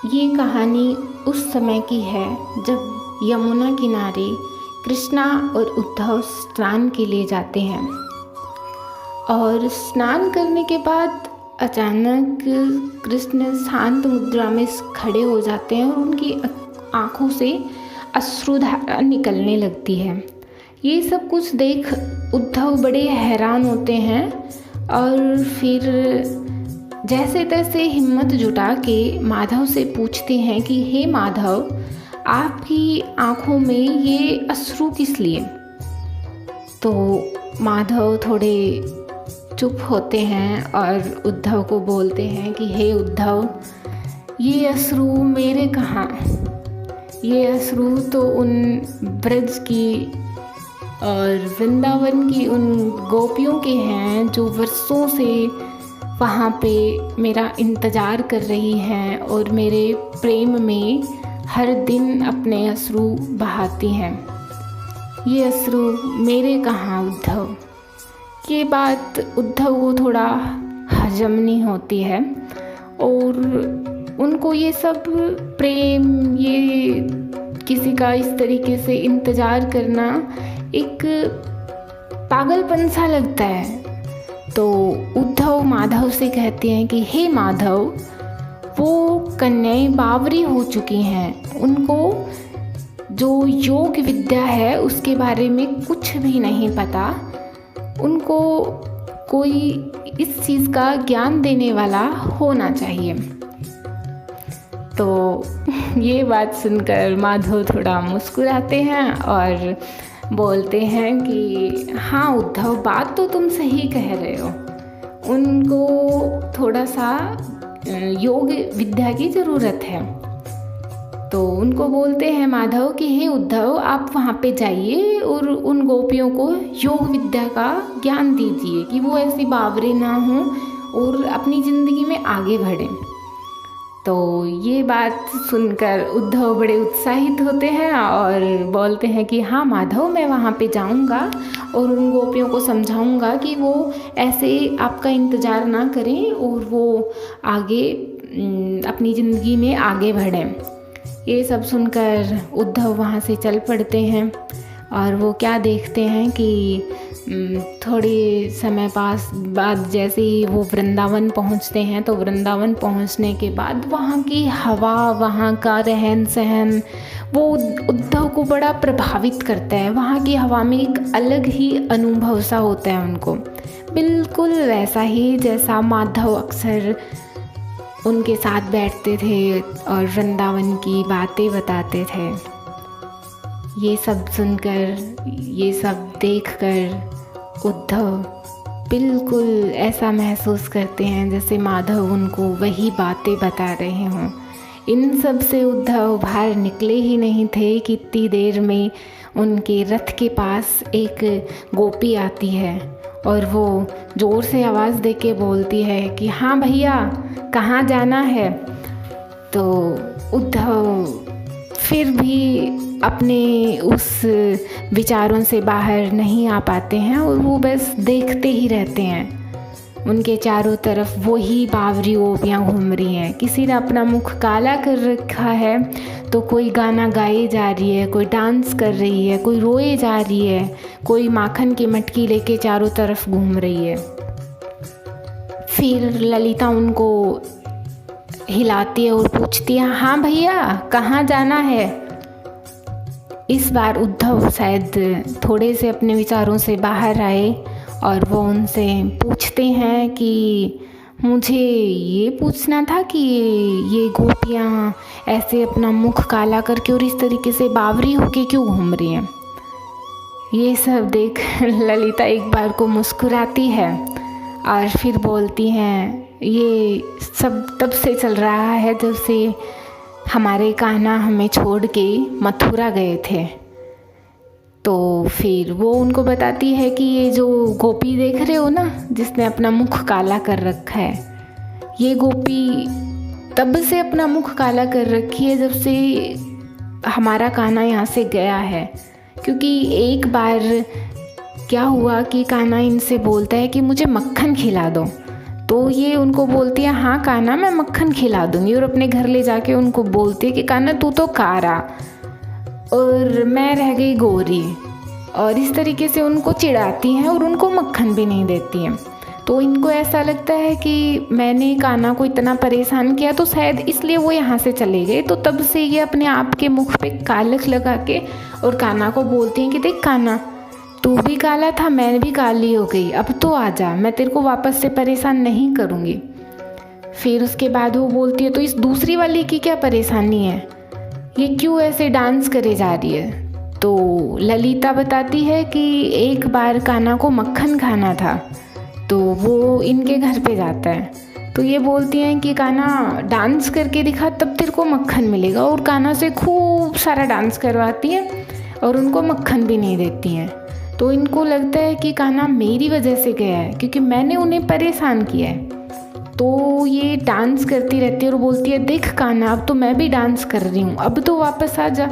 ये कहानी उस समय की है जब यमुना किनारे कृष्णा और उद्धव स्नान के लिए जाते हैं और स्नान करने के बाद अचानक कृष्ण शांत मुद्रा में खड़े हो जाते हैं और उनकी आँखों से अश्रुधारा निकलने लगती है। ये सब कुछ देख उद्धव बड़े हैरान होते हैं और फिर जैसे तैसे हिम्मत जुटा के माधव से पूछते हैं कि हे माधव, आपकी आँखों में ये अश्रु किस लिए? तो माधव थोड़े चुप होते हैं और उद्धव को बोलते हैं कि हे उद्धव, ये अश्रु मेरे कहाँ, ये अश्रु तो उन ब्रज की और वृंदावन की उन गोपियों के हैं जो वर्षों से वहाँ पे मेरा इंतज़ार कर रही हैं और मेरे प्रेम में हर दिन अपने अश्रु बहाती हैं। ये अश्रु मेरे कहाँ उद्धव? ये बात उद्धव को थोड़ा हजम नहीं होती है और उनको ये सब प्रेम, ये किसी का इस तरीके से इंतज़ार करना एक पागलपन सा लगता है। तो उद्धव माधव से कहते हैं कि हे माधव, वो कन्याएं बावरी हो चुकी हैं, उनको जो योग विद्या है उसके बारे में कुछ भी नहीं पता, उनको कोई इस चीज़ का ज्ञान देने वाला होना चाहिए। तो ये बात सुनकर माधव थोड़ा मुस्कुराते हैं और बोलते हैं कि हाँ उद्धव, बात तो तुम सही कह रहे हो, उनको थोड़ा सा योग विद्या की ज़रूरत है। तो उनको बोलते हैं माधव कि हे उद्धव, आप वहाँ पे जाइए और उन गोपियों को योग विद्या का ज्ञान दीजिए कि वो ऐसी बावरे ना हों और अपनी ज़िंदगी में आगे बढ़ें। तो ये बात सुनकर उद्धव बड़े उत्साहित होते हैं और बोलते हैं कि हाँ माधव, मैं वहाँ पे जाऊँगा और उन गोपियों को समझाऊँगा कि वो ऐसे आपका इंतज़ार ना करें और वो आगे अपनी ज़िंदगी में आगे बढ़ें। ये सब सुनकर उद्धव वहाँ से चल पड़ते हैं और वो क्या देखते हैं कि थोड़ी समय बाद जैसे ही वो वृंदावन पहुँचते हैं तो वृंदावन पहुँचने के बाद वहाँ की हवा, वहाँ का रहन सहन वो उद्धव को बड़ा प्रभावित करता है। वहाँ की हवा में एक अलग ही अनुभव सा होता है उनको, बिल्कुल वैसा ही जैसा माधव अक्सर उनके साथ बैठते थे और वृंदावन की बातें बताते थे। ये सब सुनकर, ये सब देखकर उद्धव बिल्कुल ऐसा महसूस करते हैं जैसे माधव उनको वही बातें बता रहे हों। इन सब से उद्धव बाहर निकले ही नहीं थे कि इतनी देर में उनके रथ के पास एक गोपी आती है और वो ज़ोर से आवाज़ दे के बोलती है कि हाँ भैया, कहाँ जाना है? तो उद्धव फिर भी अपने उस विचारों से बाहर नहीं आ पाते हैं और वो बस देखते ही रहते हैं। उनके चारों तरफ वो ही बावरी गोपियाँ घूम रही हैं। किसी ने अपना मुख काला कर रखा है तो कोई गाना गाए जा रही है, कोई डांस कर रही है, कोई रोए जा रही है, कोई माखन की मटकी लेके चारों तरफ घूम रही है। फिर ललिता उनको हिलाती है और पूछती है, हाँ भैया, कहाँ जाना है? इस बार उद्धव शायद थोड़े से अपने विचारों से बाहर आए और वो उनसे पूछते हैं कि मुझे ये पूछना था कि ये गोपियाँ ऐसे अपना मुख काला करके और इस तरीके से बावरी होके क्यों घूम रही हैं? ये सब देख ललिता एक बार को मुस्कुराती है और फिर बोलती हैं, ये सब तब से चल रहा है जब से हमारे कान्हा हमें छोड़ के मथुरा गए थे। तो फिर वो उनको बताती है कि ये जो गोपी देख रहे हो ना, जिसने अपना मुख काला कर रखा है, ये गोपी तब से अपना मुख काला कर रखी है जब से हमारा कान्हा यहाँ से गया है। क्योंकि एक बार क्या हुआ कि कान्हा इनसे बोलता है कि मुझे मक्खन खिला दो, तो ये उनको बोलती है हाँ कान्हा, मैं मक्खन खिला दूँगी, और अपने घर ले जाके उनको बोलती है कि कान्हा तू तो कारा और मैं रह गई गोरी, और इस तरीके से उनको चिढ़ाती हैं और उनको मक्खन भी नहीं देती हैं। तो इनको ऐसा लगता है कि मैंने कान्हा को इतना परेशान किया तो शायद इसलिए वो यहाँ से चले गए। तो तब से ये अपने आप के मुख पे कालख लगा के और कान्हा को बोलती हैं कि देख कान्हा, तू भी काला था, मैं भी काली हो गई, अब तो आ जा, मैं तेरे को वापस से परेशान नहीं करूँगी। फिर उसके बाद वो बोलती है तो इस दूसरी वाली की क्या परेशानी है, ये क्यों ऐसे डांस करे जा रही है। तो ललिता बताती है कि एक बार कान्हा को मक्खन खाना था तो वो इनके घर पे जाता है। तो ये बोलती हैं कि कान्हा डांस करके दिखा तब तेरे को मक्खन मिलेगा, और कान्हा से खूब सारा डांस करवाती हैं और उनको मक्खन भी नहीं देती हैं। तो इनको लगता है कि कान्हा मेरी वजह से गया है क्योंकि मैंने उन्हें परेशान किया है। तो ये डांस करती रहती है और बोलती है देख कान्हा, अब तो मैं भी डांस कर रही हूँ, अब तो वापस आ जा।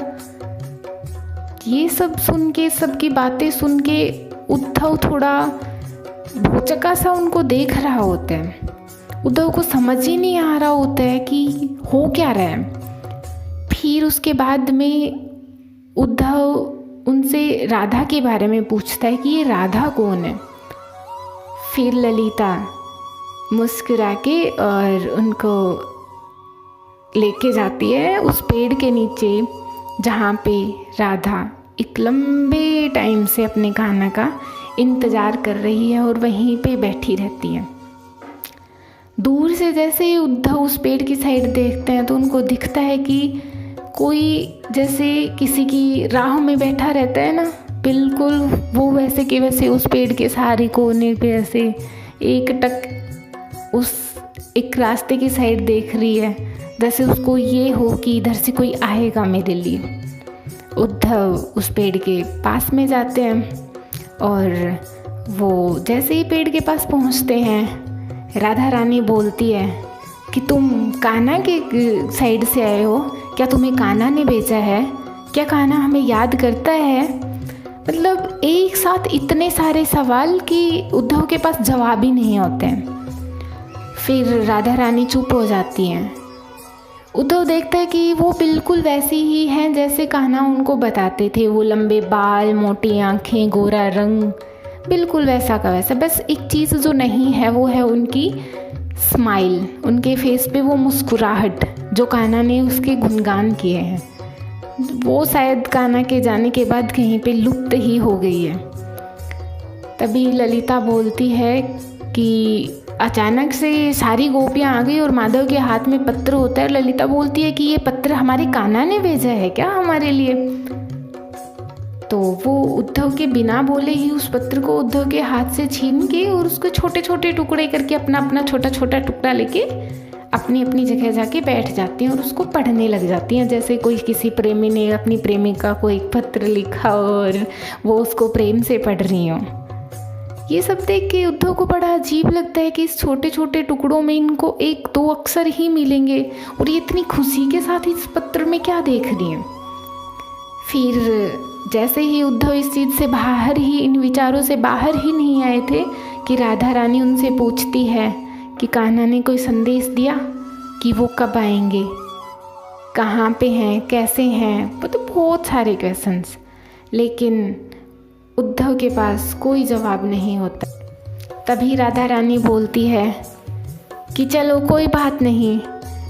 ये सब सुन के, सबकी बातें सुन के उद्धव थोड़ा भौचक्का सा उनको देख रहा होता है। उद्धव को समझ ही नहीं आ रहा होता है कि हो क्या रहा है। फिर उसके बाद में उद्धव उनसे राधा के बारे में पूछता है कि ये राधा कौन है। फिर ललिता मुस्कुरा के और उनको लेके जाती है उस पेड़ के नीचे जहाँ पे राधा एक लंबे टाइम से अपने कान्हा का इंतज़ार कर रही है और वहीं पे बैठी रहती है। दूर से जैसे ही उद्धव उस पेड़ की साइड देखते हैं तो उनको दिखता है कि कोई जैसे किसी की राह में बैठा रहता है ना, बिल्कुल वो वैसे के वैसे उस पेड़ के सारे कोने पे ऐसे एक टक उस एक रास्ते की साइड देख रही है, जैसे उसको ये हो कि इधर से कोई आएगा मेरे लिए। उद्धव उस पेड़ के पास में जाते हैं और वो जैसे ही पेड़ के पास पहुंचते हैं, राधा रानी बोलती है कि तुम कान्हा के साइड से आए हो क्या, तुम्हें कान्हा ने भेजा है क्या, कान्हा हमें याद करता है। मतलब एक साथ इतने सारे सवाल कि उद्धव के पास जवाब ही नहीं होते हैं। फिर राधा रानी चुप हो जाती हैं। उद्धव देखता है कि वो बिल्कुल वैसी ही हैं जैसे कान्हा उनको बताते थे, वो लंबे बाल, मोटी आँखें, गोरा रंग, बिल्कुल वैसा का वैसा। बस एक चीज़ जो नहीं है वो है उनकी स्माइल, उनके फेस पे वो मुस्कुराहट जो कान्हा ने उसके गुणगान किए हैं, वो शायद कान्हा के जाने के बाद कहीं पे लुप्त ही हो गई है। तभी ललिता बोलती है कि अचानक से सारी गोपियाँ आ गई और माधव के हाथ में पत्र होता है। ललिता बोलती है कि ये पत्र हमारे कान्हा ने भेजा है क्या हमारे लिए। तो वो उद्धव के बिना बोले ही उस पत्र को उद्धव के हाथ से छीन के और उसको छोटे छोटे टुकड़े करके अपना अपना छोटा छोटा टुकड़ा लेके अपनी अपनी जगह जाके बैठ जाती हैं और उसको पढ़ने लग जाती हैं, जैसे कोई किसी प्रेमी ने अपनी प्रेमिका को एक पत्र लिखा और वो उसको प्रेम से पढ़ रही हो। ये सब देख के उद्धव को बड़ा अजीब लगता है कि इस छोटे छोटे टुकड़ों में इनको एक दो अक्षर ही मिलेंगे और ये इतनी खुशी के साथ इस पत्र में क्या देख रही हैं। फिर जैसे ही उद्धव इस चीज़ से बाहर ही, इन विचारों से बाहर ही नहीं आए थे कि राधा रानी उनसे पूछती है कि कान्हा ने कोई संदेश दिया कि वो कब आएंगे, कहाँ पे हैं, कैसे हैं, मतलब बहुत सारे क्वेश्चंस। लेकिन उद्धव के पास कोई जवाब नहीं होता। तभी राधा रानी बोलती है कि चलो कोई बात नहीं,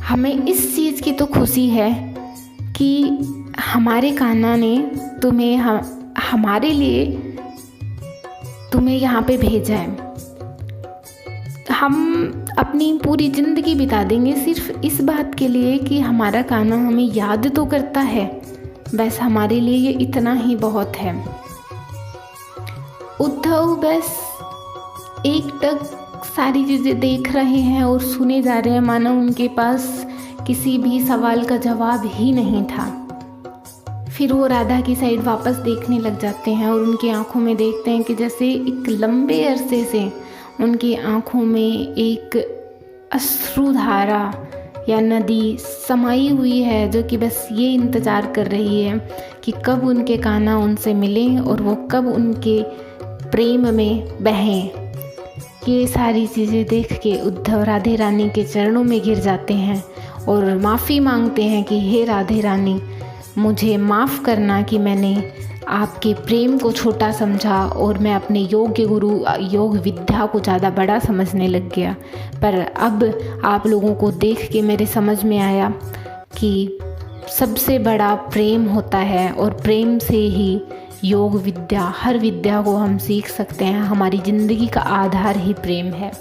हमें इस चीज़ की तो खुशी है कि हमारे कान्हा ने तुम्हें हमारे लिए तुम्हें यहाँ पे भेजा है। हम अपनी पूरी ज़िंदगी बिता देंगे सिर्फ इस बात के लिए कि हमारा कान्हा हमें याद तो करता है, बस हमारे लिए ये इतना ही बहुत है। उद्धव बस एक टक सारी चीज़ें देख रहे हैं और सुने जा रहे हैं, मानो उनके पास किसी भी सवाल का जवाब ही नहीं था। फिर वो राधा की साइड वापस देखने लग जाते हैं और उनकी आंखों में देखते हैं कि जैसे एक लंबे अरसे से उनकी आंखों में एक अश्रुधारा या नदी समाई हुई है, जो कि बस ये इंतज़ार कर रही है कि कब उनके कान्हा उनसे मिलें और वो कब उनके प्रेम में बहें। ये सारी चीज़ें देख के उद्धव राधे रानी के चरणों में गिर जाते हैं और माफ़ी मांगते हैं कि हे राधे रानी, मुझे माफ़ करना कि मैंने आपके प्रेम को छोटा समझा और मैं अपने योग्य गुरु योग विद्या को ज़्यादा बड़ा समझने लग गया। पर अब आप लोगों को देख के मेरे समझ में आया कि सबसे बड़ा प्रेम होता है और प्रेम से ही योग विद्या, हर विद्या को हम सीख सकते हैं। हमारी ज़िंदगी का आधार ही प्रेम है।